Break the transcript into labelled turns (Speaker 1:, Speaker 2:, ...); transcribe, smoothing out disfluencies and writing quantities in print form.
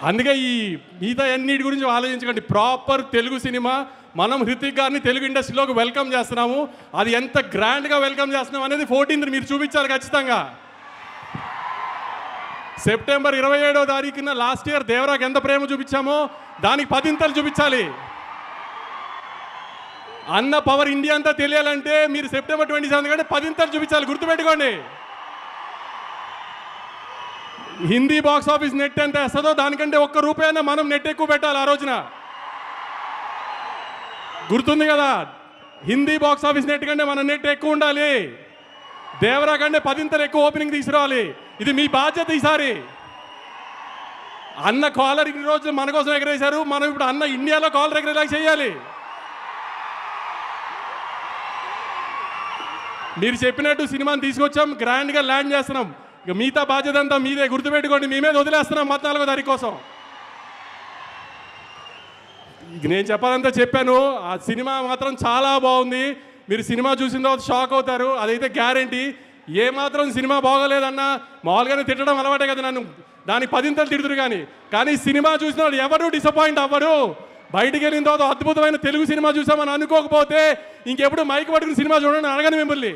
Speaker 1: అందుకే ఈ మిగతా అన్నిటి గురించి ఆలోచించకండి. ప్రాపర్ తెలుగు సినిమా మనం హృతిక్ గారిని తెలుగు ఇండస్ట్రీలోకి వెల్కమ్ చేస్తున్నాము. అది ఎంత గ్రాండ్గా వెల్కమ్ చేస్తున్నాం అనేది 14th మీరు చూపించాలి ఖచ్చితంగా. సెప్టెంబర్ 27వ తారీఖున లాస్ట్ ఇయర్ దేవరాకి ఎంత ప్రేమ చూపించామో దానికి 10 చూపించాలి. అన్న పవర్ ఇండియా అంతా తెలియాలంటే మీరు సెప్టెంబర్ 27 కంటే 10 చూపించాలి. గుర్తుపెట్టుకోండి. హిందీ బాక్స్ ఆఫీస్ నెట్ ఎంత వేస్తుందో దానికంటే ₹1 మనం నెట్ ఎక్కువ పెట్టాలి ఆ రోజున. గుర్తుంది కదా, హిందీ బాక్స్ ఆఫీస్ నెట్ కంటే మన నెట్ ఎక్కువ ఉండాలి. దేవరా కంటే 10 ఎక్కువ ఓపెనింగ్ తీసుకురావాలి. ఇది మీ బాధ్యత. ఈసారి అన్న కాలర్ ఇన్ని రోజులు మన కోసం ఎగరేశారు, మనం ఇప్పుడు అన్న ఇండియాలో కాలర్ ఎగరేలా చేయాలి. మీరు చెప్పినట్టు సినిమాని తీసుకొచ్చాం, గ్రాండ్గా ల్యాండ్ చేస్తున్నాం. ఇక మిగతా బాధ్యత అంతా మీదే. గుర్తుపెట్టుకోండి, మీ మీద వదిలేస్తున్నాం 14వ తారీఖు కోసం. నేను చెప్పాలంతా చెప్పాను. ఆ సినిమా మాత్రం చాలా బాగుంది. మీరు సినిమా చూసిన తర్వాత షాక్ అవుతారు, అదైతే గ్యారంటీ. ఏమాత్రం సినిమా బాగోలేదన్నా మామూలుగానే తిట్టడం అలవాటే కదా నన్ను, దానికి 10 తిడుతురు. కానీ సినిమా చూసిన వాళ్ళు ఎవరు డిసప్పాయింట్ అవ్వరు. బయటికి వెళ్ళిన తర్వాత అద్భుతమైన తెలుగు సినిమా చూసామని అనుకోకపోతే ఇంకెప్పుడు మైక్ పట్టుకుని సినిమా చూడండి అడగను మిమ్మల్ని.